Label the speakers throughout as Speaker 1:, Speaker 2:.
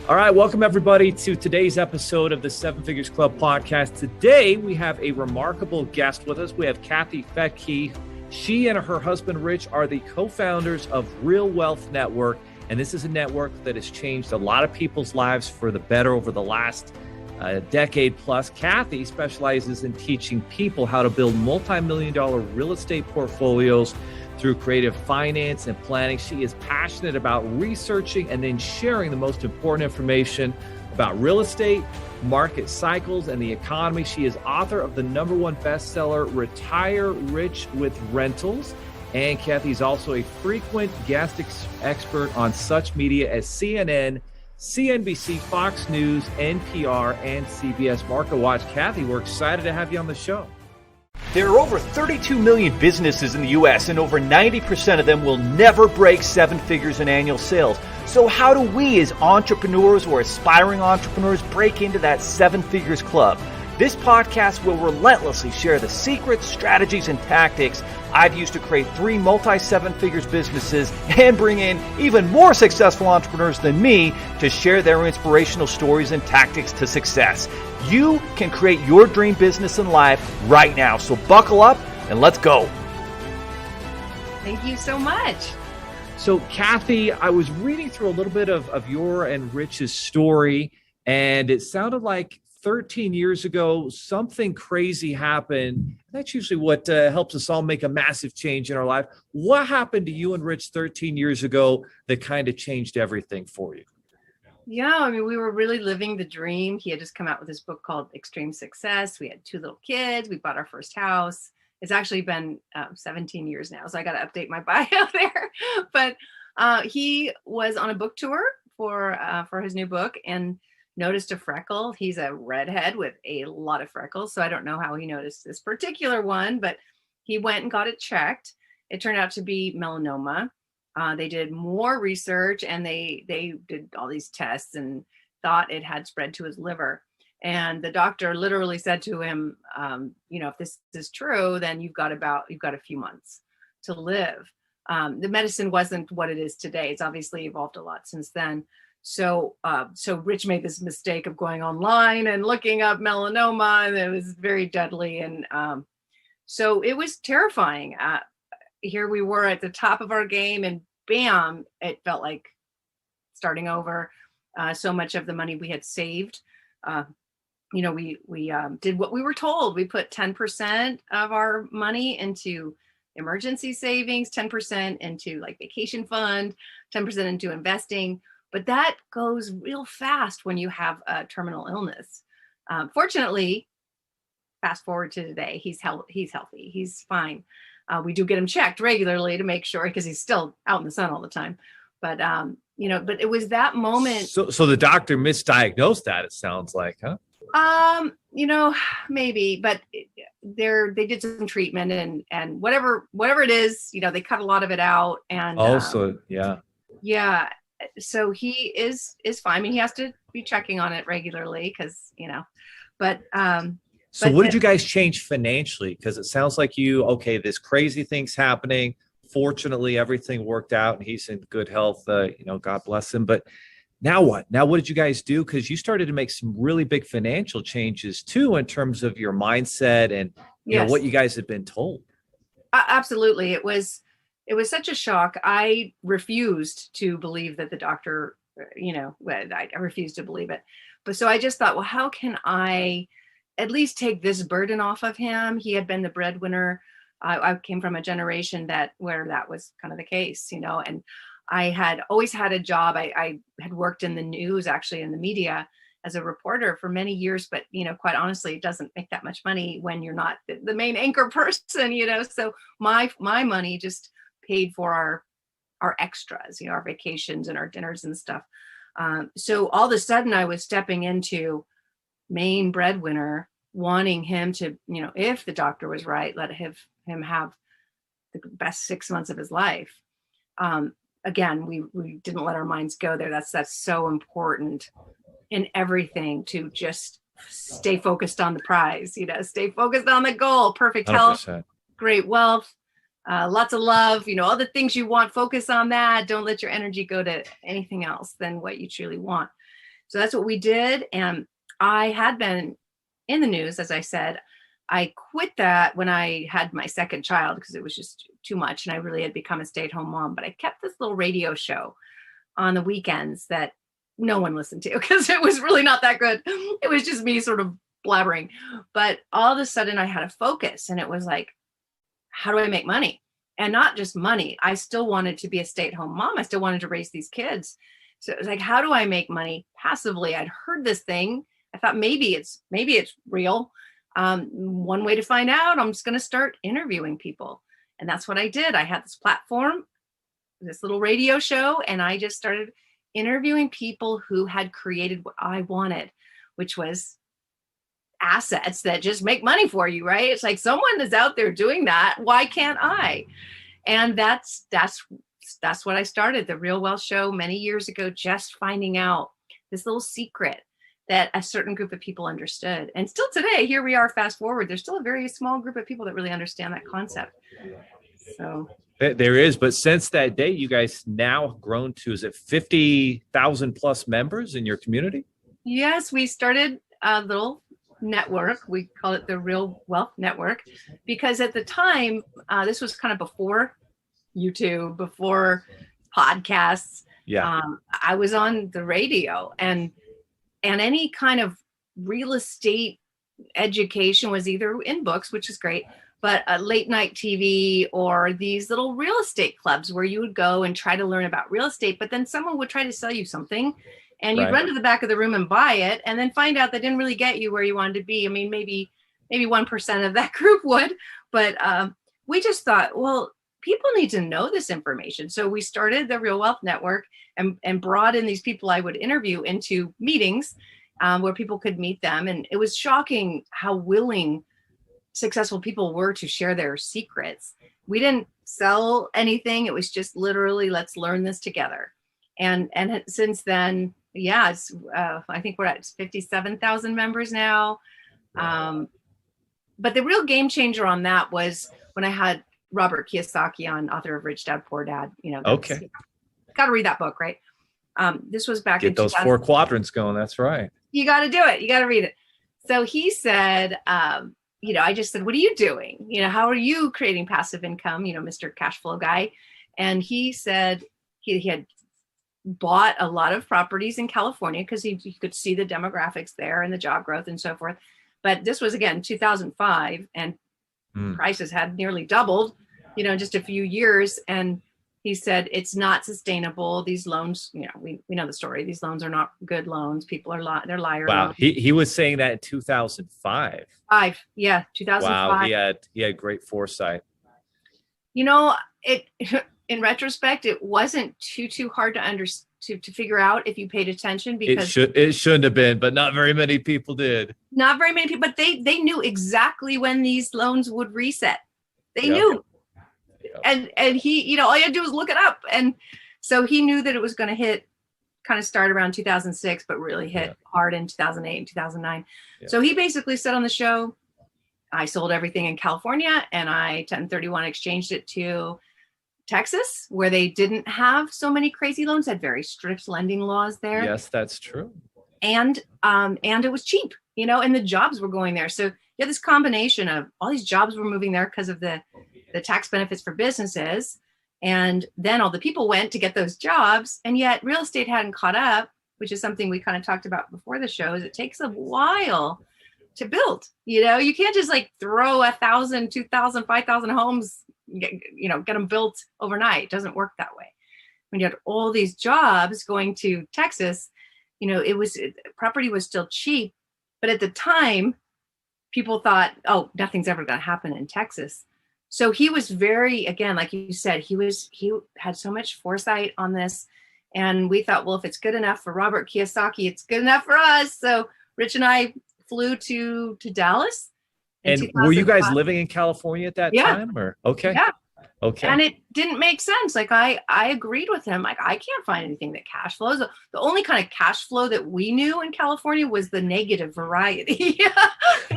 Speaker 1: All right, welcome everybody to today's episode of the Seven Figures Club podcast. Today, we have a remarkable guest with us. We have Kathy FETTKE. She and her husband, Rich, are the co-founders of Real Wealth Network. And this is a network that has changed a lot of people's lives for the better over the last decade plus. Kathy specializes in teaching people how to build multi-million-dollar real estate portfolios through creative finance and planning. She is passionate about researching and then sharing the most important information about real estate, market cycles, and the economy. She is author of the #1 bestseller, Retire Rich with Rentals. And Kathy's also a frequent guest expert on such media as CNN, CNBC, Fox News, NPR, and CBS Market Watch. Kathy, we're excited to have you on the show.
Speaker 2: There are over 32 million businesses in the U.S., and over 90% of them will never break seven figures in annual sales. So how do we as entrepreneurs or aspiring entrepreneurs break into that seven figures club? This podcast will relentlessly share the secrets, strategies, and tactics I've used to create 3 multi-seven figures businesses and bring in even more successful entrepreneurs than me to share their inspirational stories and tactics to success. You can create your dream business and life right now. So buckle up and let's go.
Speaker 3: Thank you so much.
Speaker 1: So Kathy, I was reading through a little bit of your and Rich's story, and it sounded like 13 years ago, something crazy happened. That's usually what helps us all make a massive change in our life. What happened to you and Rich 13 years ago that kind of changed everything for you?
Speaker 3: Yeah, I mean, we were really living the dream. He had just come out with this book called Extreme Success. We had 2 little kids. We bought our first house. It's actually been 17 years now, so I got to update my bio there. But he was on a book tour for his new book and noticed a freckle. He's a redhead with a lot of freckles, so I don't know how he noticed this particular one, but he went and got it checked. It turned out to be melanoma. They did more research and they did all these tests and thought it had spread to his liver. And the doctor literally said to him, if this is true, then you've got a few months to live. The medicine wasn't what it is today. It's obviously evolved a lot since then. So Rich made this mistake of going online and looking up melanoma, and it was very deadly. And so it was terrifying. Here we were at the top of our game, and bam, it felt like starting over. So much of the money we had saved, we did what we were told. We put 10% of our money into emergency savings, 10% into like vacation fund, 10% into investing. But that goes real fast when you have a terminal illness. Fortunately, fast forward to today, he's healthy, he's fine. We do get him checked regularly to make sure, because he's still out in the sun all the time. But but it was that moment.
Speaker 1: So the doctor misdiagnosed that, it sounds like, huh?
Speaker 3: Maybe, but they did some treatment and whatever it is, they cut a lot of it out. And yeah. So he is fine. I mean, he has to be checking on it regularly because,
Speaker 1: So what did you guys change financially? Because it sounds like this crazy thing's happening. Fortunately, everything worked out and he's in good health. God bless him. But now what? Now, what did you guys do? Because you started to make some really big financial changes too, in terms of your mindset and what you guys had been told.
Speaker 3: Absolutely. It was such a shock. I refused to believe that the doctor, I refused to believe it. But so I just thought, well, how can I at least take this burden off of him? He had been the breadwinner. I came from a generation where that was kind of the case, and I had always had a job. I had worked in the news, actually in the media as a reporter for many years, but, quite honestly, it doesn't make that much money when you're not the main anchor person, so my money just paid for our extras, our vacations and our dinners and stuff. So all of a sudden I was stepping into main breadwinner, wanting him to, if the doctor was right, let him have the best 6 months of his life. Again, we didn't let our minds go there. That's so important in everything, to just stay focused on the prize, stay focused on the goal, perfect health, 100%. Great wealth, lots of love, all the things you want, focus on that. Don't let your energy go to anything else than what you truly want. So that's what we did. And I had been in the news, as I said. I quit that when I had my second child because it was just too much. And I really had become a stay-at-home mom. But I kept this little radio show on the weekends that no one listened to because it was really not that good. It was just me sort of blabbering. But all of a sudden I had a focus, and it was like, how do I make money? And not just money. I still wanted to be a stay-at-home mom. I still wanted to raise these kids. So it was like, how do I make money passively? I'd heard this thing. I thought maybe it's real. One way to find out, I'm just going to start interviewing people. And that's what I did. I had this platform, this little radio show, and I just started interviewing people who had created what I wanted, which was assets that just make money for you, right? It's like someone is out there doing that. Why can't I? And that's what I started, the Real Wealth Show many years ago, just finding out this little secret that a certain group of people understood. And still today, here we are, fast forward, there's still a very small group of people that really understand that concept. So
Speaker 1: there is, but since that day, you guys now have grown to, is it 50,000 plus members in your community?
Speaker 3: Yes, we started a little network. We call it the Real Wealth Network, because at the time, this was kind of before YouTube, before podcasts.
Speaker 1: Yeah.
Speaker 3: I was on the radio, and any kind of real estate education was either in books, which is great, but late night TV or these little real estate clubs where you would go and try to learn about real estate, but then someone would try to sell you something and you'd run to the back of the room and buy it and then find out that didn't really get you where you wanted to be. I mean, maybe 1% of that group would, but we just thought, well, people need to know this information. So we started the Real Wealth Network and brought in these people I would interview into meetings where people could meet them. And it was shocking how willing successful people were to share their secrets. We didn't sell anything. It was just literally, let's learn this together. And since then, yeah, it's, I think we're at 57,000 members now. But the real game changer on that was when I had Robert Kiyosaki on, author of Rich Dad, Poor Dad. You know,
Speaker 1: okay,
Speaker 3: got to read that book, right? This was back in
Speaker 1: those 4 quadrants going. That's right.
Speaker 3: You got to do it. You got to read it. So he said, you know, I just said, what are you doing? You know, how are you creating passive income? You know, Mr. Cash Flow guy. And he said he had bought a lot of properties in California because he could see the demographics there and the job growth and so forth. But this was, again, 2005, and prices had nearly doubled, you know, in just a few years. And he said, it's not sustainable. These loans, you know, we know the story. These loans are not good loans. People are they're liar
Speaker 1: Wow.
Speaker 3: loans.
Speaker 1: He was saying that in 2005.
Speaker 3: 2005.
Speaker 1: Wow. He had great foresight.
Speaker 3: You know, in retrospect, it wasn't too hard to figure out if you paid attention, because
Speaker 1: it shouldn't have been, but not very many people did.
Speaker 3: Not very many people, but they knew exactly when these loans would reset. They knew. And he, you know, all you had to do was look it up. And so he knew that it was going to kind of start around 2006, but really hit hard in 2008 and 2009. Yeah. So he basically said on the show, I sold everything in California and I 1031 exchanged it to Texas, where they didn't have so many crazy loans, had very strict lending laws there.
Speaker 1: Yes, that's true.
Speaker 3: And it was cheap, you know, and the jobs were going there. So you had this combination of all these jobs were moving there because of the tax benefits for businesses. And then all the people went to get those jobs. And yet real estate hadn't caught up, which is something we kind of talked about before the show, is it takes a while to build. You know, you can't just like throw 1,000, 2,000, 5,000 homes, get them built overnight. It doesn't work that way. When you had all these jobs going to Texas, you know, property was still cheap. But at the time, people thought, oh, nothing's ever going to happen in Texas. So he was very, again, like you said, he had so much foresight on this. And we thought, well, if it's good enough for Robert Kiyosaki, it's good enough for us. So Rich and I flew to Dallas.
Speaker 1: And were you guys living in California at that time? Or okay.
Speaker 3: Yeah.
Speaker 1: Okay.
Speaker 3: And it didn't make sense. Like I agreed with him. Like, I can't find anything that cash flows. The only kind of cash flow that we knew in California was the negative variety.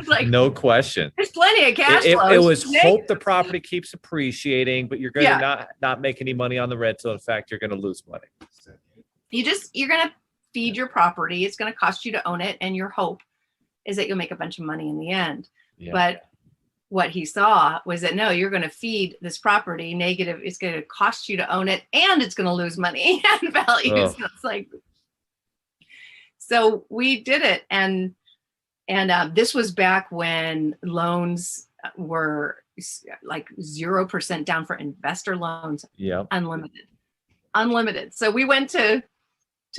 Speaker 3: Like, no
Speaker 1: question.
Speaker 3: There's plenty of cash flows.
Speaker 1: It was hope the property keeps appreciating, but you're going to not make any money on the rental. In fact, you're going to lose money.
Speaker 3: You're going to feed your property. It's going to cost you to own it. And your hope is that you'll make a bunch of money in the end.
Speaker 1: Yeah.
Speaker 3: But what he saw was that, no, you're going to feed this property negative. It's going to cost you to own it, and it's going to lose money and value.
Speaker 1: Oh.
Speaker 3: So it's like, so we did it. And this was back when loans were like 0% down for investor loans.
Speaker 1: Yeah.
Speaker 3: Unlimited. So we went to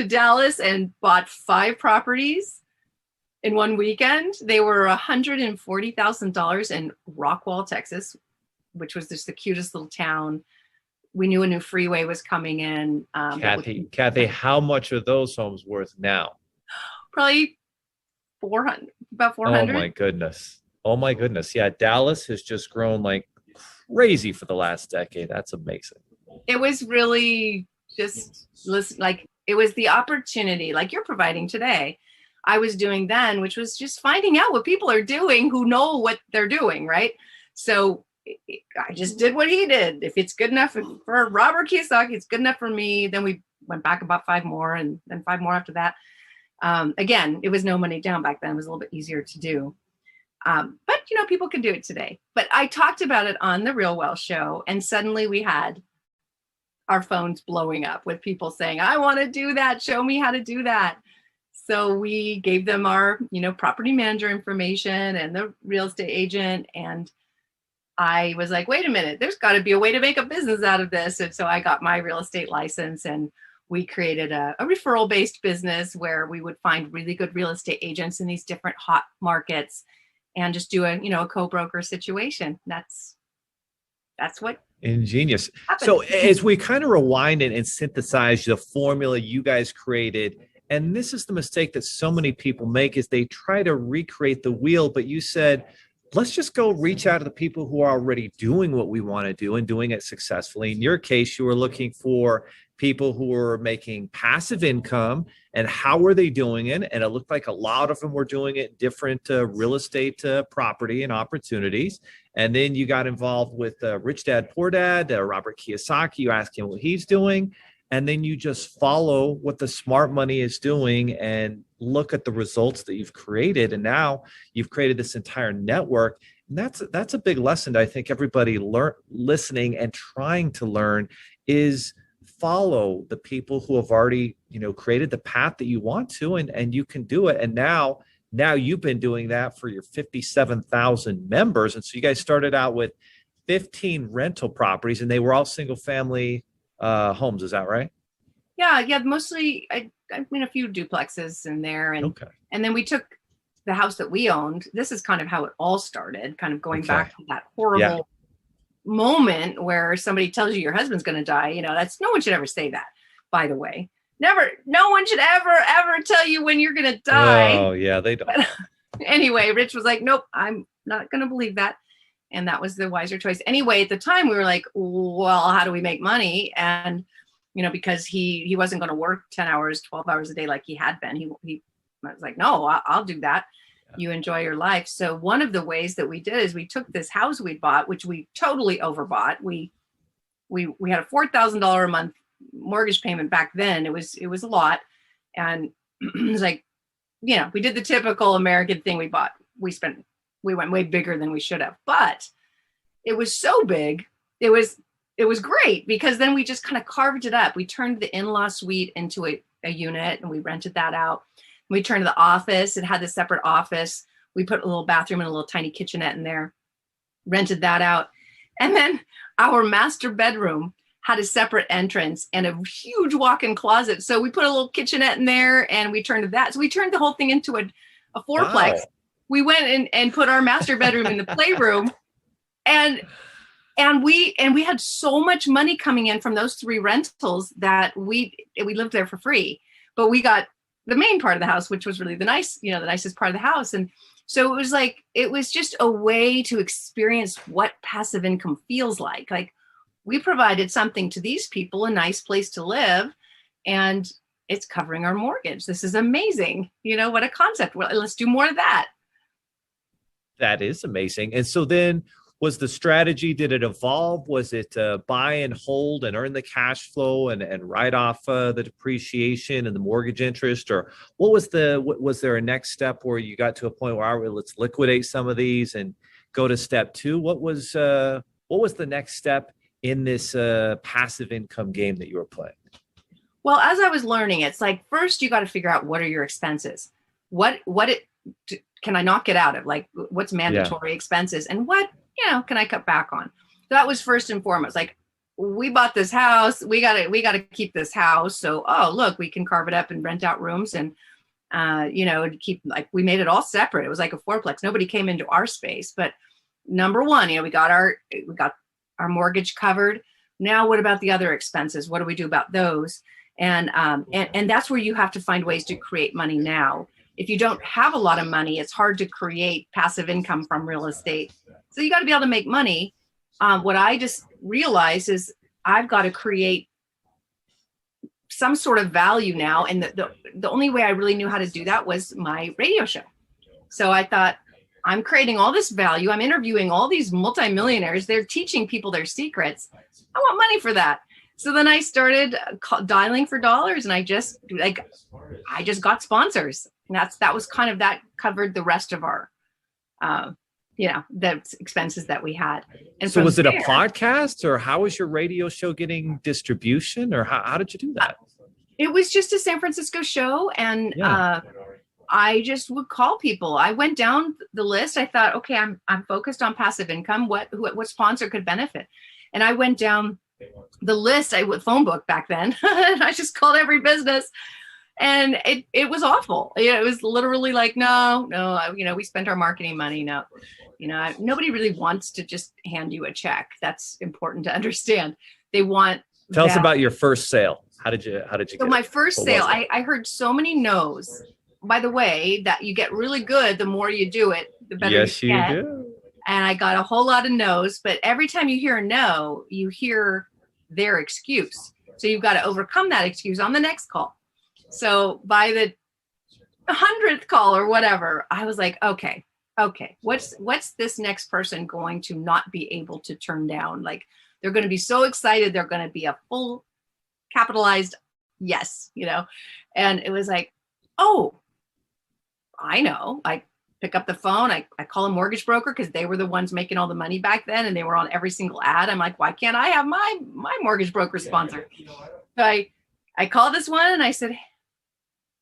Speaker 3: Dallas and bought 5 properties in one weekend. They were $140,000 in Rockwall, Texas, which was just the cutest little town. We knew a new freeway was coming in.
Speaker 1: Kathy, how much are those homes worth now?
Speaker 3: Probably 400, about 400.
Speaker 1: Oh my goodness. Yeah. Dallas has just grown like crazy for the last decade. That's amazing.
Speaker 3: It was really just like, it was the opportunity like you're providing today. I was doing then, which was just finding out what people are doing who know what they're doing, right? So I just did what he did. If it's good enough for Robert Kiyosaki, it's good enough for me. Then we went back about 5 more, and then 5 more after that. Again, it was no money down back then. It was a little bit easier to do. But, people can do it today. But I talked about it on the Real Wealth Show, and suddenly we had our phones blowing up with people saying, I want to do that. Show me how to do that. So we gave them our, property manager information and the real estate agent. And I was like, wait a minute, there's got to be a way to make a business out of this. And so I got my real estate license, and we created a referral-based business where we would find really good real estate agents in these different hot markets and just do a co-broker situation. That's what
Speaker 1: ingenious
Speaker 3: happened.
Speaker 1: So as we kind of rewind and synthesize the formula you guys created, and this is the mistake that so many people make, is they try to recreate the wheel, but you said, let's just go reach out to the people who are already doing what we want to do and doing it successfully. In your case, you were looking for people who were making passive income, and how were they doing it? And it looked like a lot of them were doing it different real estate property and opportunities. And then you got involved with Rich Dad, Poor Dad, Robert Kiyosaki. You ask him what he's doing. And then you just follow what the smart money is doing and look at the results that you've created. And now you've created this entire network. And that's a big lesson that I think everybody listening and trying to learn is follow the people who have already, created the path that you want to, and you can do it. And now you've been doing that for your 57,000 members. And so you guys started out with 15 rental properties, and they were all single family homes. Is that right?
Speaker 3: Yeah. Mostly, I mean, a few duplexes in there. And,
Speaker 1: okay.
Speaker 3: And then we took the house that we owned. This is kind of how it all started, kind of going back to that horrible moment where somebody tells you your husband's going to die. No one should ever say that, by the way. No one should ever tell you when you're going to die.
Speaker 1: Oh yeah, they don't.
Speaker 3: But anyway, Rich was like, nope, I'm not going to believe that. And that was the wiser choice. Anyway, at the time we were like, well, how do we make money? And, because he wasn't going to work 10 hours, 12 hours a day like he had been. He was like, no, I'll do that. Yeah. You enjoy your life. So one of the ways that we did is we took this house we bought, which we totally overbought. We had a $4,000 a month mortgage payment back then. It was a lot. And it was like, we did the typical American thing. We went way bigger than we should have, but it was so big. It was great because then we just kind of carved it up. We turned the in-law suite into a unit, and we rented that out. We turned the office. It had this separate office. We put a little bathroom and a little tiny kitchenette in there, rented that out. And then our master bedroom had a separate entrance and a huge walk-in closet. So we put a little kitchenette in there, and we turned that. So we turned the whole thing into a fourplex. Wow. We went and put our master bedroom in the playroom, and we had so much money coming in from those 3 rentals that we lived there for free. But we got the main part of the house, which was really the nicest part of the house. And so it was just a way to experience what passive income feels like. Like, we provided something to these people, a nice place to live, and it's covering our mortgage. This is amazing. What a concept. Well, let's do more of that.
Speaker 1: That is amazing. And so then was the strategy, did it evolve? Was it buy and hold and earn the cash flow and write off the depreciation and the mortgage interest? Or was there a next step where you got to a point where, all right, let's liquidate some of these and go to step two? What was the next step in this passive income game that you were playing?
Speaker 3: Well, as I was learning, it's like, first you got to figure out what are your expenses, can I not get out of, like, what's mandatory expenses, and what, can I cut back on? So that was first and foremost. Like, we bought this house, we got to keep this house. So, look, we can carve it up and rent out rooms and, keep, like, we made it all separate. It was like a fourplex. Nobody came into our space. But number one, we got our mortgage covered. Now, what about the other expenses? What do we do about those? And that's where you have to find ways to create money now. If you don't have a lot of money, it's hard to create passive income from real estate. So you got to be able to make money. What I just realized is I've got to create some sort of value now. And the only way I really knew how to do that was my radio show. So I thought, I'm creating all this value. I'm interviewing all these multimillionaires. They're teaching people their secrets. I want money for that. So then I started dialing for dollars, and I just got sponsors. And that covered the rest of our, the expenses that we had. And
Speaker 1: so was it a podcast, or how was your radio show getting distribution, or how did you do that?
Speaker 3: It was just a San Francisco show. And, I just would call people. I went down the list. I thought, okay, I'm focused on passive income. What sponsor could benefit? And I went down the list. I would phone book back then. And I just called every business, and it was awful. It was literally like, no, we spent our marketing money. No, nobody really wants to just hand you a check. That's important to understand. They want.
Speaker 1: Tell us about your first sale. How did you
Speaker 3: So my first sale, I heard so many no's. By the way, that you get really good the more you do it, the better you get. Yes, you do. And I got a whole lot of no's, but every time you hear a no, you hear their excuse. So you've got to overcome that excuse on the next call. So by the 100th call or whatever, I was like, okay, what's this next person going to not be able to turn down? Like, they're going to be so excited. They're going to be a full capitalized yes, and it was like, oh, I know. I pick up the phone. I call a mortgage broker because they were the ones making all the money back then, and they were on every single ad. I'm like, why can't I have my mortgage broker sponsor? So I called this one, and I said,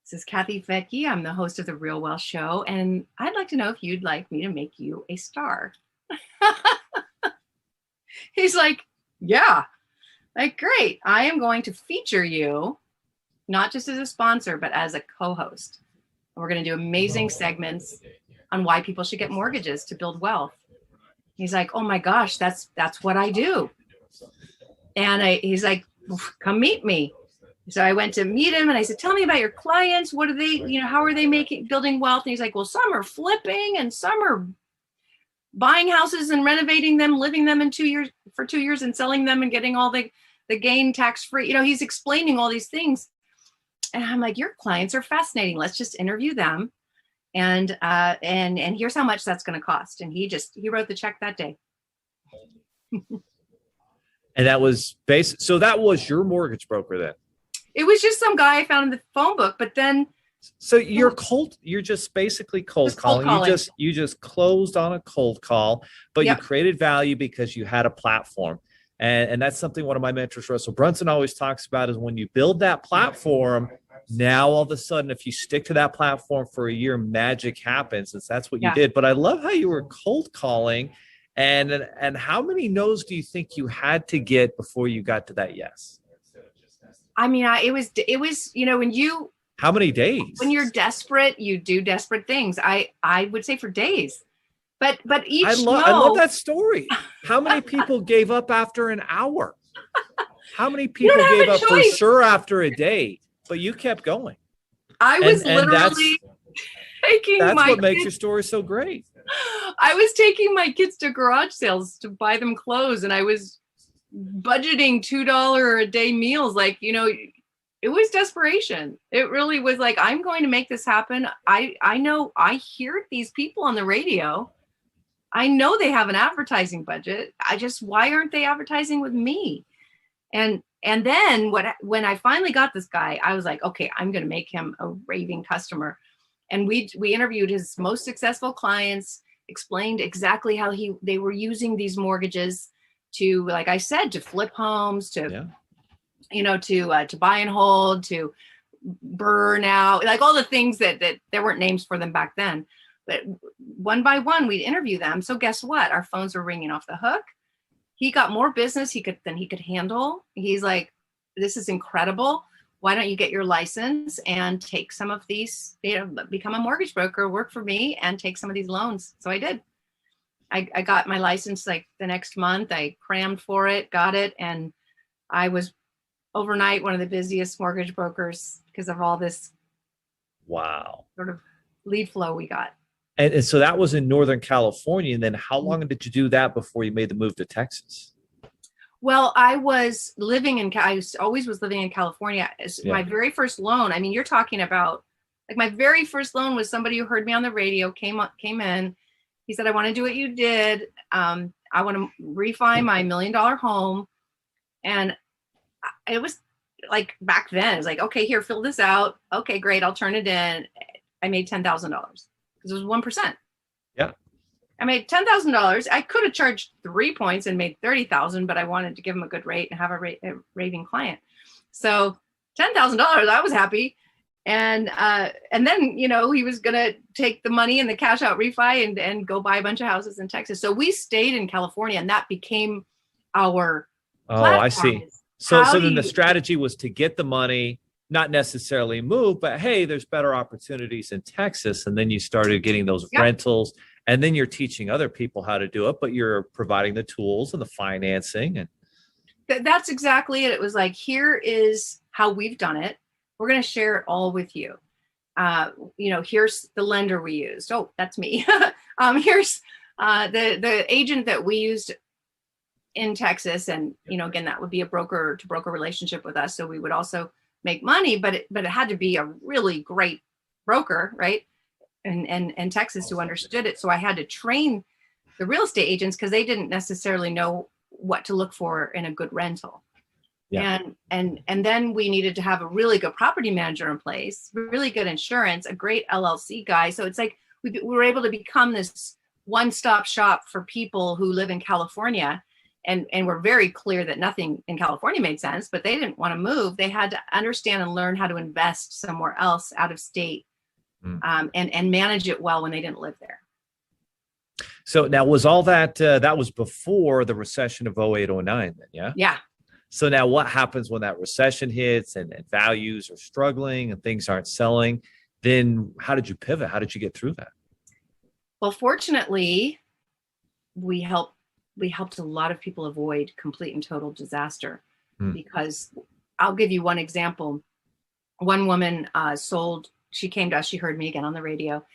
Speaker 3: this is Kathy FETTKE. I'm the host of the Real Wealth Show, and I'd like to know if you'd like me to make you a star. He's like, yeah. Like, great. I am going to feature you, not just as a sponsor, but as a co-host. We're going to do amazing segments on why people should get mortgages to build wealth. He's like, oh my gosh, that's what I do. And he's like, come meet me. So I went to meet him, and I said, tell me about your clients. What are they, how are they building wealth? And he's like, well, some are flipping, and some are buying houses and renovating them, living them for 2 years and selling them and getting all the gain tax free. He's explaining all these things. And I'm like, your clients are fascinating. Let's just interview them. And here's how much that's going to cost. And he wrote the check that day.
Speaker 1: And that was so that was your mortgage broker then?
Speaker 3: It was just some guy I found in the phone book, but then.
Speaker 1: So you're just basically cold calling. You just closed on a cold call, but you created value because you had a platform. And that's something one of my mentors, Russell Brunson, always talks about, is when you build that platform, now all of a sudden, if you stick to that platform for a year, magic happens. And that's what you did. But I love how you were cold calling. And how many no's do you think you had to get before you got to that yes?
Speaker 3: I mean, it was, when you.
Speaker 1: How many days? When
Speaker 3: you're desperate, you do desperate things. I would say for days. But each
Speaker 1: I love that story. How many people gave up after an hour? How many people gave up for sure after a day? But you kept going.
Speaker 3: I was literally taking
Speaker 1: that's what makes your story so great.
Speaker 3: I was taking my kids to garage sales to buy them clothes, and I was budgeting $2 a day meals. Like, it was desperation. It really was like, I'm going to make this happen. I know I hear these people on the radio. I know they have an advertising budget. Why aren't they advertising with me? And then when I finally got this guy, I was like, okay, I'm going to make him a raving customer. And we interviewed his most successful clients, explained exactly how they were using these mortgages to, like I said, to flip homes, to to buy and hold, to burn out, like all the things that there weren't names for them back then. But one by one, we'd interview them. So guess what? Our phones were ringing off the hook. He got more business than he could handle. He's like, this is incredible. Why don't you get your license and take some of these, become a mortgage broker, work for me and take some of these loans. So I did. I got my license like the next month. I crammed for it, got it. And I was overnight one of the busiest mortgage brokers because of all this sort of lead flow we got.
Speaker 1: And so that was in Northern California. And then how long did you do that before you made the move to Texas?
Speaker 3: Well, I always was living in California. My very first loan, I mean, you're talking about, like, my very first loan was somebody who heard me on the radio, came in. He said, I want to do what you did. I want to refi my $1 million home. And it was like, back then, it was like, okay, here, fill this out. Okay, great. I'll turn it in. I made $10,000 because it was 1%.
Speaker 1: Yeah.
Speaker 3: I made $10,000. I could have charged 3 points and made 30,000, but I wanted to give him a good rate and have a raving client. So $10,000, I was happy. And then, he was going to take the money and the cash out refi and go buy a bunch of houses in Texas. So we stayed in California, and that became our platform.
Speaker 1: I see. So then the strategy was to get the money, not necessarily move, but hey, there's better opportunities in Texas. And then you started getting those rentals, and then you're teaching other people how to do it, but you're providing the tools and the financing. And
Speaker 3: that's exactly it. It was like, here is how we've done it. We're going to share it all with you. Here's the lender we used. Oh, that's me. Here's the agent that we used in Texas. And, again, that would be a broker to broker relationship with us. So we would also make money, but it had to be a really great broker, right? And Texas who understood it. So I had to train the real estate agents because they didn't necessarily know what to look for in a good rental. Yeah. And then we needed to have a really good property manager in place, really good insurance, a great LLC guy. So it's like we were able to become this one-stop shop for people who live in California. And we're very clear that nothing in California made sense, but they didn't want to move. They had to understand and learn how to invest somewhere else out of state, and manage it well when they didn't live there.
Speaker 1: So now, was all that, that was before the recession of 08, 09 then, yeah?
Speaker 3: Yeah.
Speaker 1: So now what happens when that recession hits and values are struggling and things aren't selling? Then how did you pivot? How did you get through that?
Speaker 3: Well, fortunately, we helped a lot of people avoid complete and total disaster, because I'll give you one example. One woman she came to us, she heard me again on the radio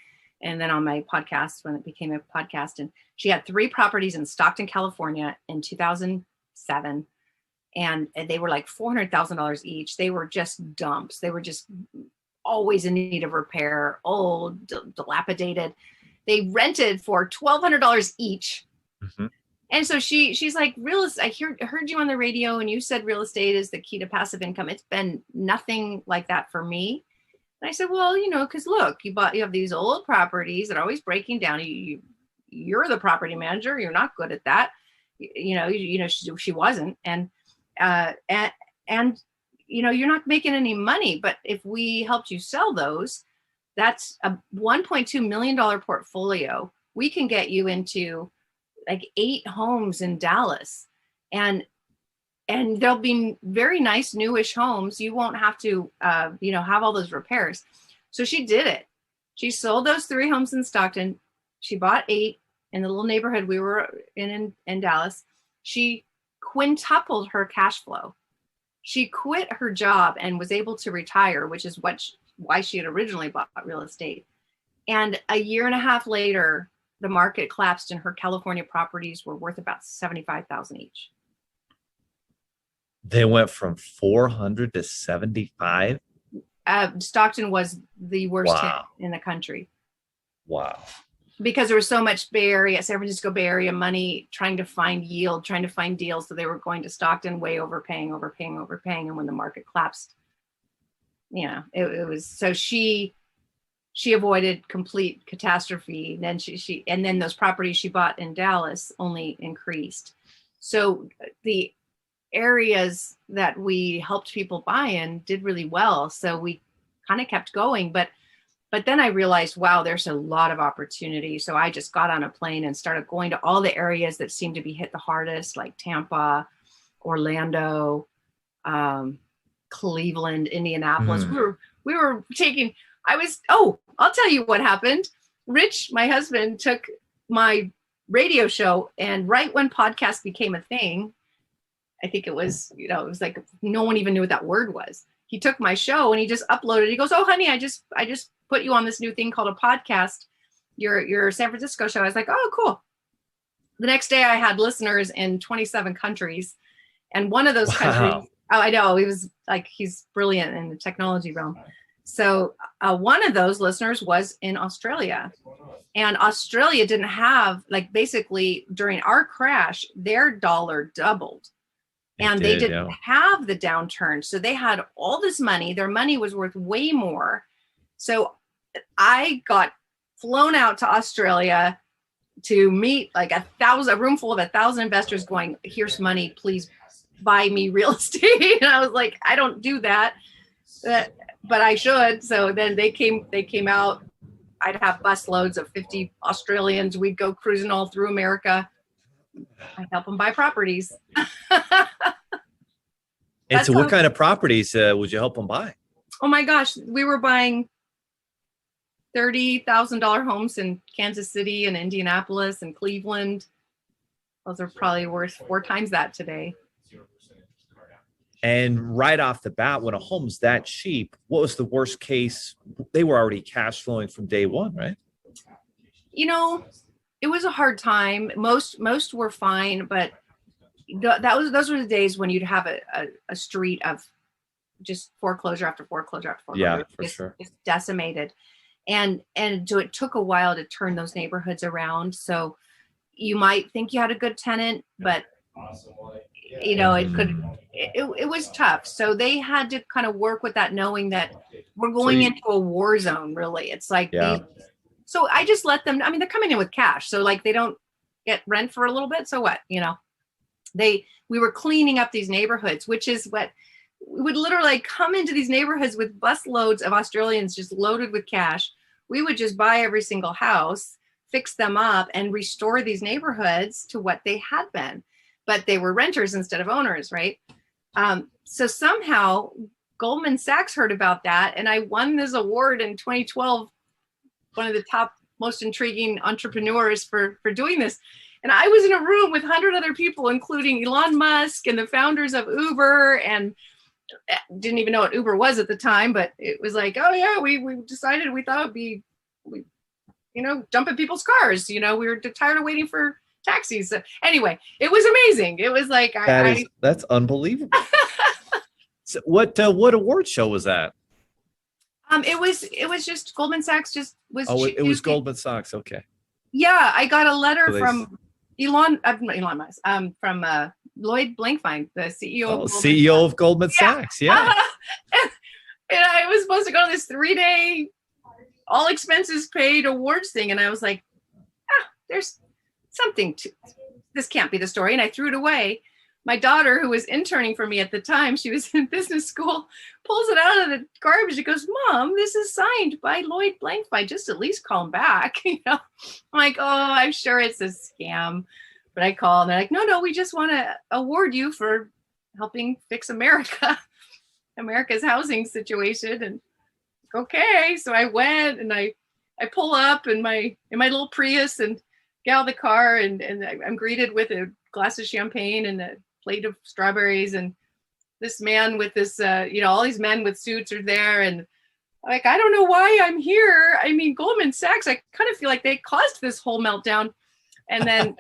Speaker 3: and then on my podcast when it became a podcast. And she had 3 properties in Stockton, California in 2007. And they were like $400,000 each. They were just dumps. They were just always in need of repair, old, dilapidated. They rented for $1,200 each. Mm-hmm. And so she's like, I heard you on the radio and you said real estate is the key to passive income. It's been nothing like that for me. And I said, well, because look, you have these old properties that are always breaking down. You're the property manager. You're not good at that. She wasn't. And you're not making any money, but if we helped you sell those, that's a $1.2 million portfolio. We can get you into like 8 homes in Dallas, and there'll be very nice newish homes. You won't have to, have all those repairs. So she did it. She sold those 3 homes in Stockton. She bought 8 in the little neighborhood we were in Dallas. She quintupled her cash flow. She quit her job and was able to retire, which is why she had originally bought real estate. And a year and a half later, the market collapsed and her California properties were worth about $75,000 each.
Speaker 1: They went from 400 to 75.
Speaker 3: Stockton was the worst hit in the country.
Speaker 1: Wow.
Speaker 3: because there was so much Bay Area, San Francisco Bay Area money trying to find yield, trying to find deals. So they were going to Stockton, way overpaying. And when the market collapsed, you know, it was, so she avoided complete catastrophe. And then and then those properties she bought in Dallas only increased. So the areas that we helped people buy in did really well. So we kind of kept going, but then I realized, wow, there's a lot of opportunity. So I just got on a plane and started going to all the areas that seemed to be hit the hardest, like Tampa, Orlando, Cleveland, Indianapolis. We were taking, I'll tell you what happened. Rich, my husband, took my radio show, and right when podcast became a thing, I think it was, you know, it was like no one even knew what that word was. He took my show and he just uploaded. He goes, "Oh, honey, I just put you on this new thing called a podcast. Your San Francisco show." I was like, "Oh, cool." The next day, I had listeners in 27 countries, and one of those countries. Oh, I know. He was like, he's brilliant in the technology realm. So one of those listeners was in Australia, and Australia didn't have, like, basically during our crash, their dollar doubled. And they didn't have the downturn. So they had all this money. Their money was worth way more. So I got flown out to Australia to meet like a room full of 1,000 investors going, "Here's money, please buy me real estate." And I was like, I don't do that, but I should. So then they came out. I'd have bus loads of 50 Australians. We'd go cruising all through America. I help them buy properties.
Speaker 1: And so what kind of properties would you help them buy?
Speaker 3: Oh my gosh, we were buying $30,000 homes in Kansas City and Indianapolis and Cleveland. Those are probably worth 4 times that today.
Speaker 1: And right off the bat, when a home's that cheap, what was the worst case? They were already cash flowing from day one, right?
Speaker 3: You know, it was a hard time. Most were fine, but those were the days when you'd have a street of just foreclosure after foreclosure after foreclosure.
Speaker 1: Yeah, for sure.
Speaker 3: Just decimated. And so it took a while to turn those neighborhoods around. So you might think you had a good tenant, but you know, it was tough. So they had to kind of work with that, knowing that we're going into a war zone, really. It's like, so I just let them, I mean, they're coming in with cash. So like, they don't get rent for a little bit. So what, you know, we were cleaning up these neighborhoods, which is what we would literally come into these neighborhoods with bus loads of Australians just loaded with cash. We would just buy every single house, fix them up, and restore these neighborhoods to what they had been. But they were renters instead of owners, right? So somehow Goldman Sachs heard about that, and I won this award in 2012, one of the top most intriguing entrepreneurs for doing this. And I was in a room with 100 other people, including Elon Musk and the founders of Uber, and didn't even know what Uber was at the time, but it was like, oh yeah, we decided, we thought it'd be, you know, jumping people's cars. You know, we were tired of waiting for taxis. So anyway, it was amazing. It was like,
Speaker 1: that's unbelievable. So what award show was that?
Speaker 3: It was just Goldman Sachs just was.
Speaker 1: Oh, it was Goldman Sachs. Okay.
Speaker 3: Yeah. I got a letter from Elon Musk, from Lloyd Blankfein, the CEO
Speaker 1: of Goldman Sachs. Yeah.
Speaker 3: And I was supposed to go to this 3-day all expenses paid awards thing. And I was like, there's something to this. Can't be the story. And I threw it away. My daughter, who was interning for me at the time, she was in business school, pulls it out of the garbage. She goes, "Mom, this is signed by Lloyd Blankfein. Just at least call him back." You know, I'm like, "Oh, I'm sure it's a scam." But I call and they're like, no, we just want to award you for helping fix America's housing situation. And okay, so I went and I pull up in my little Prius and get out of the car, and I'm greeted with a glass of champagne and a plate of strawberries, and this man with this, all these men with suits are there, and like, I don't know why I'm here. I mean, Goldman Sachs, I kind of feel like they caused this whole meltdown. And then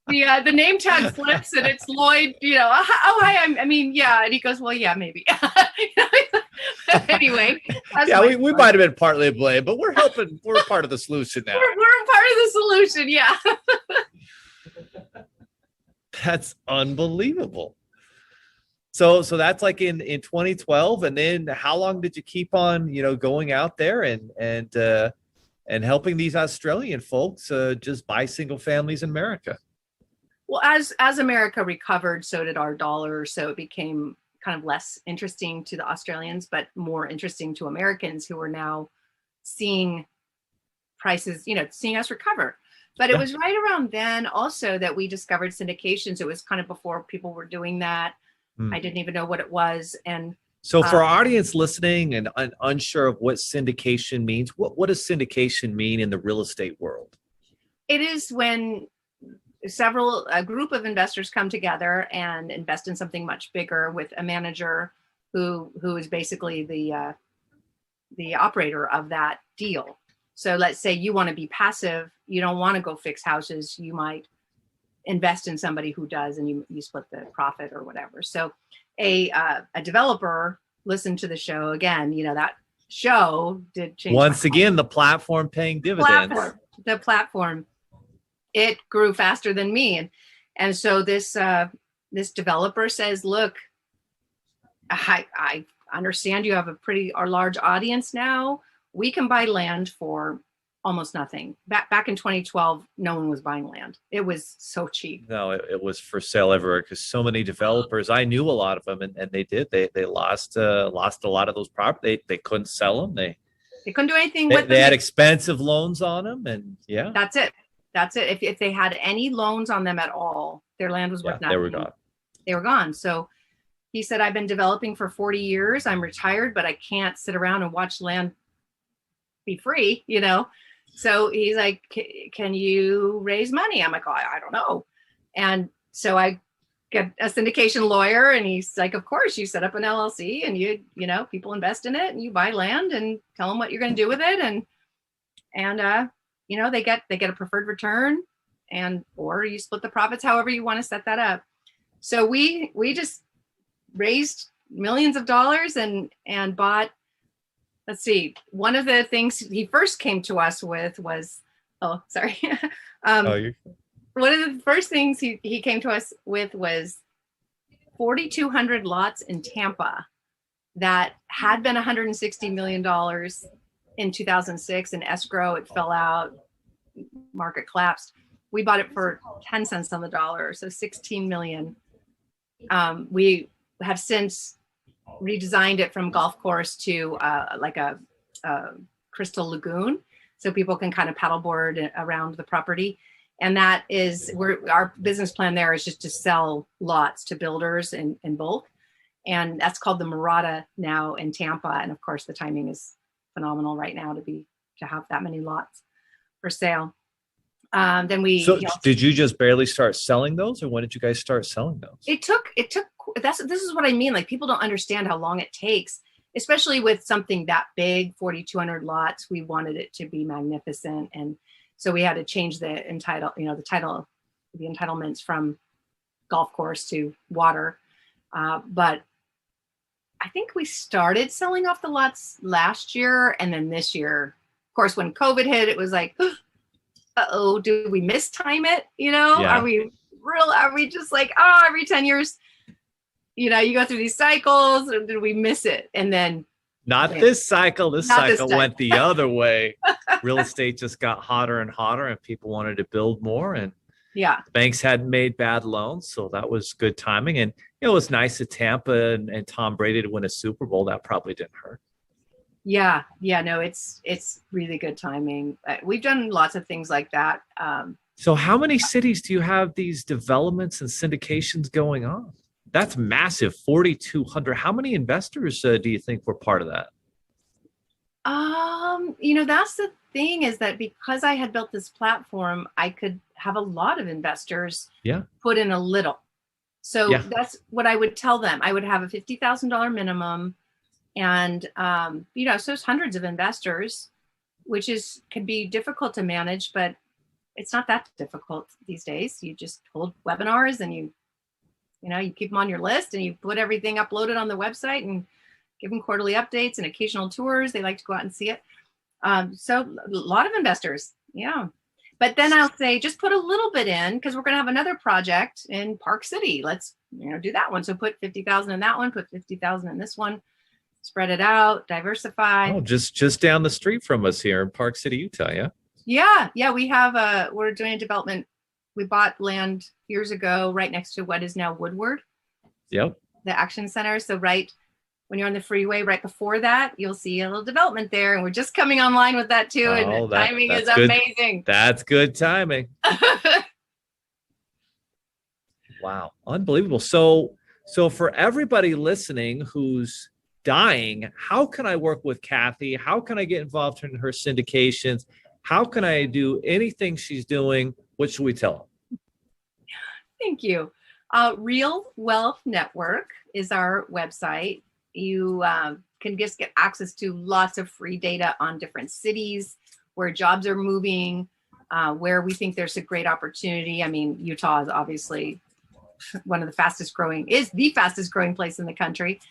Speaker 3: the name tag flips and it's Lloyd, oh, hi, yeah. And he goes, well, yeah, maybe. Anyway.
Speaker 1: Yeah, we might have been partly to blame, but we're helping. We're part of the solution now.
Speaker 3: part of the solution. Yeah.
Speaker 1: That's unbelievable. So that's like in 2012, and then how long did you keep on, going out there and helping these Australian folks just buy single families in America?
Speaker 3: Well, as America recovered, so did our dollar. So it became kind of less interesting to the Australians, but more interesting to Americans who are now seeing prices, seeing us recover. But it was right around then also that we discovered syndications. It was kind of before people were doing that. I didn't even know what it was. And
Speaker 1: so for our audience listening and unsure of what syndication means, what does syndication mean in the real estate world?
Speaker 3: It is when a group of investors come together and invest in something much bigger with a manager who is basically the operator of that deal. So let's say you want to be passive, you don't want to go fix houses, you might invest in somebody who does, and you split the profit or whatever. So a developer listened to the show again, that show did change.
Speaker 1: Once again, the platform paying dividends.
Speaker 3: The platform, it grew faster than me. And so this developer says, look, I understand you have a large audience now. We can buy land for almost nothing. Back in 2012, no one was buying land. It was so cheap.
Speaker 1: No, it was for sale everywhere because so many developers, I knew a lot of them, and they did. They lost a lot of those properties. They couldn't sell them. They
Speaker 3: couldn't do anything with them.
Speaker 1: They had expensive loans on them, and
Speaker 3: That's it. If they had any loans on them at all, their land was worth nothing. They were gone. So he said, I've been developing for 40 years. I'm retired, but I can't sit around and watch land be free, So he's like, can you raise money? I'm like, oh, I don't know. And so I get a syndication lawyer, and he's like, of course, you set up an LLC and people invest in it and you buy land and tell them what you're going to do with it. And they get a preferred return, or you split the profits, however you want to set that up. So we just raised millions of dollars and bought. Let's see. One of the things he first came to us with was, one of the first things he came to us with was 4,200 lots in Tampa that had been $160 million in 2006 in escrow. It fell out, market collapsed. We bought it for 10 cents on the dollar, so 16 million. We have since redesigned it from golf course to like a crystal lagoon, so people can kind of paddleboard around the property. And that is our business plan there is just to sell lots to builders in bulk, and that's called the Murata now in Tampa. And of course, the timing is phenomenal right now to have that many lots for sale. Then we. So
Speaker 1: did you just barely start selling those, or when did you guys start selling those?
Speaker 3: It took. This is what I mean. Like, people don't understand how long it takes, especially with something that big, 4,200 lots. We wanted it to be magnificent, and so we had to change the entitlements from golf course to water. But I think we started selling off the lots last year, and then this year, of course, when COVID hit, it was like, uh-oh, do we mistime it?
Speaker 1: Yeah.
Speaker 3: Are we just like, every 10 years, you go through these cycles, or did we miss it? And then
Speaker 1: this cycle went the other way. Real estate just got hotter and hotter, and people wanted to build more, and banks hadn't made bad loans, so that was good timing. And it was nice at Tampa and Tom Brady to win a Super Bowl. That probably didn't hurt.
Speaker 3: Yeah, no, it's really good timing. We've done lots of things like that.
Speaker 1: So how many cities do you have these developments and syndications going on? That's massive, 4,200. How many investors do you think were part of that?
Speaker 3: That's the thing, is that because I had built this platform, I could have a lot of investors put in a little. So that's what I would tell them. I would have a $50,000 minimum, and so it's hundreds of investors, which can be difficult to manage, but it's not that difficult these days. You just hold webinars, and you keep them on your list, and you put everything uploaded on the website and give them quarterly updates and occasional tours. They like to go out and see it. So a lot of investors. Yeah. But then I'll say, just put a little bit in because we're going to have another project in Park City. Let's, do that one. So put 50,000 in that one, put 50,000 in this one, spread it out, diversify.
Speaker 1: Oh, just down the street from us here in Park City, Utah. Yeah.
Speaker 3: Yeah. We have we're doing a development. We bought land years ago right next to what is now Woodward.
Speaker 1: Yep.
Speaker 3: The Action Center. So right when you're on the freeway, right before that, you'll see a little development there. And we're just coming online with that too. And the timing is
Speaker 1: good.
Speaker 3: Amazing.
Speaker 1: That's good timing. Wow. Unbelievable. So for everybody listening who's dying, how can I work with Kathy? How can I get involved in her syndications? How can I do anything she's doing? What should we tell them?
Speaker 3: Thank you. Real Wealth Network is our website. You can just get access to lots of free data on different cities, where jobs are moving, where we think there's a great opportunity. I mean, Utah is obviously one of the fastest growing place in the country,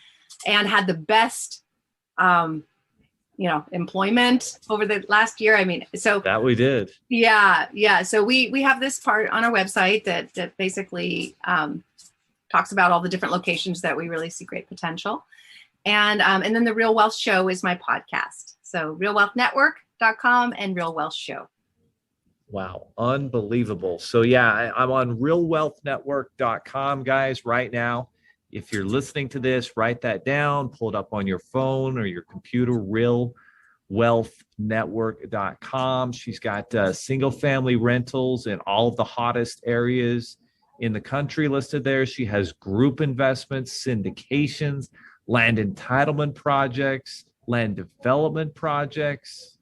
Speaker 3: and had the best, employment over the last year. I mean, so
Speaker 1: that we did.
Speaker 3: Yeah. So we have this part on our website that basically talks about all the different locations that we really see great potential. And then the Real Wealth Show is my podcast. So realwealthnetwork.com and Real Wealth Show.
Speaker 1: Wow. Unbelievable. So yeah, I'm on realwealthnetwork.com, guys, right now. If you're listening to this, write that down, pull it up on your phone or your computer, realwealthnetwork.com. She's got single family rentals in all of the hottest areas in the country listed there. She has group investments, syndications, land entitlement projects, land development projects,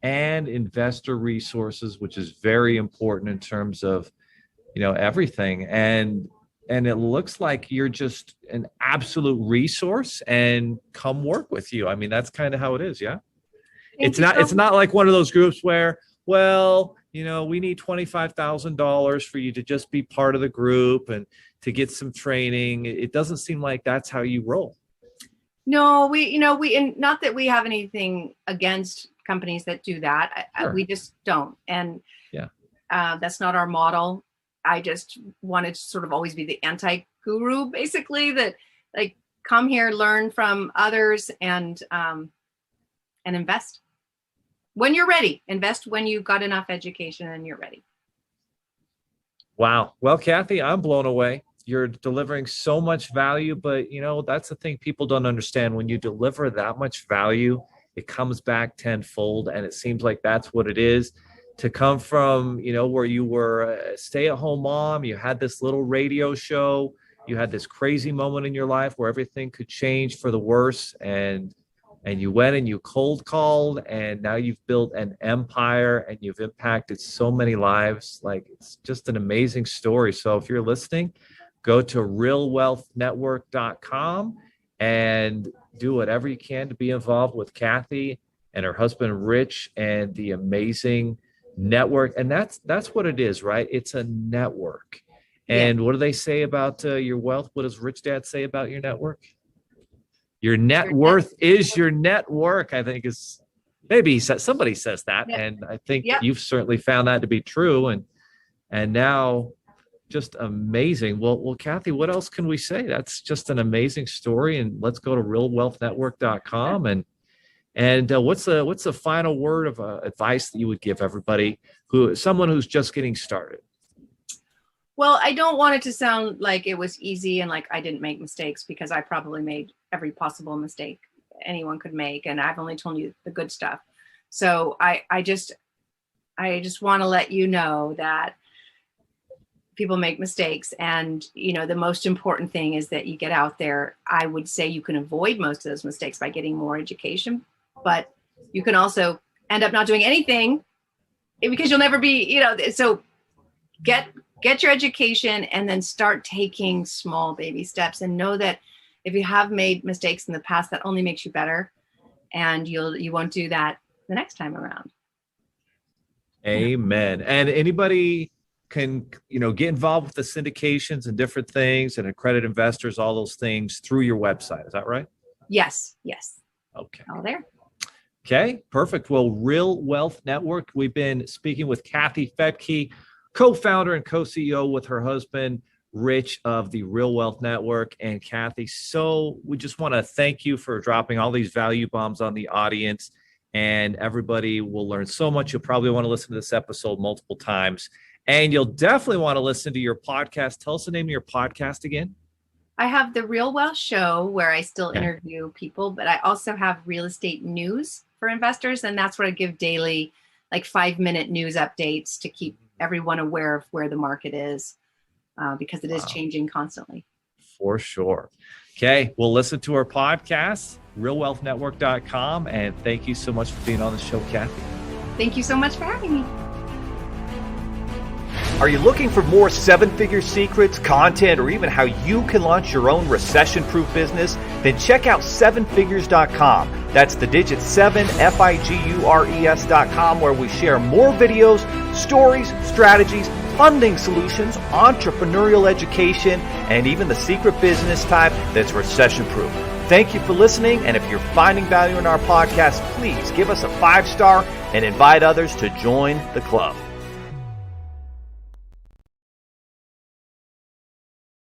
Speaker 1: and investor resources, which is very important in terms of, everything. And it looks like you're just an absolute resource, and come work with you. I mean, that's kind of how it is. Yeah. It's not like one of those groups where, well, we need $25,000 for you to just be part of the group and to get some training. It doesn't seem like that's how you roll.
Speaker 3: No, and not that we have anything against companies that do that. Sure. We just don't. And that's not our model. I just wanted to sort of always be the anti-guru, basically, that like come here, learn from others, and invest when you're ready. Invest when you've got enough education and you're ready.
Speaker 1: Wow. Well, Kathy, I'm blown away. You're delivering so much value, but that's the thing people don't understand. When you deliver that much value, it comes back tenfold, and it seems like that's what it is. To come from, where you were a stay-at-home mom, you had this little radio show, you had this crazy moment in your life where everything could change for the worse, and you went and you cold called, and now you've built an empire and you've impacted so many lives. Like, it's just an amazing story. So if you're listening, go to realwealthnetwork.com and do whatever you can to be involved with Kathy and her husband, Rich, and the amazing network. And that's what it is, right? It's a network. And what do they say about your wealth? What does Rich Dad say about your network? Your net worth is your network, I think is maybe somebody says that. Yeah. And I think you've certainly found that to be true. And now just amazing. Well, Kathy, what else can we say? That's just an amazing story. And let's go to realwealthnetwork.com. And what's the final word of advice that you would give everybody someone who's just getting started?
Speaker 3: Well, I don't want it to sound like it was easy and like I didn't make mistakes, because I probably made every possible mistake anyone could make. And I've only told you the good stuff. So I just want to let you know that people make mistakes. And, the most important thing is that you get out there. I would say you can avoid most of those mistakes by getting more education, but you can also end up not doing anything because you'll never be, so get your education and then start taking small baby steps, and know that if you have made mistakes in the past, that only makes you better, and you won't do that the next time around.
Speaker 1: Amen. And anybody can, get involved with the syndications and different things and accredited investors, all those things through your website. Is that right?
Speaker 3: Yes.
Speaker 1: Okay.
Speaker 3: All there.
Speaker 1: Okay, perfect. Well, Real Wealth Network, we've been speaking with Kathy FETTKE, co-founder and co-CEO with her husband, Rich, of the Real Wealth Network. And Kathy, so we just want to thank you for dropping all these value bombs on the audience, and everybody will learn so much. You'll probably want to listen to this episode multiple times, and you'll definitely want to listen to your podcast. Tell us the name of your podcast again.
Speaker 3: I have the Real Wealth Show where I still interview people, but I also have real estate news for investors. And that's where I give daily, like 5-minute news updates to keep everyone aware of where the market is, because it is changing constantly. For sure.
Speaker 1: Okay. Well, listen to our podcast, realwealthnetwork.com. And thank you so much for being on the show, Kathy.
Speaker 3: Thank you so much for having me.
Speaker 2: Are you looking for more seven-figure secrets, content, or even how you can launch your own recession-proof business? Then check out sevenfigures.com. That's the digit 7, FIGURES.com, where we share more videos, stories, strategies, funding solutions, entrepreneurial education, and even the secret business type that's recession-proof. Thank you for listening, and if you're finding value in our podcast, please give us a 5-star and invite others to join the club.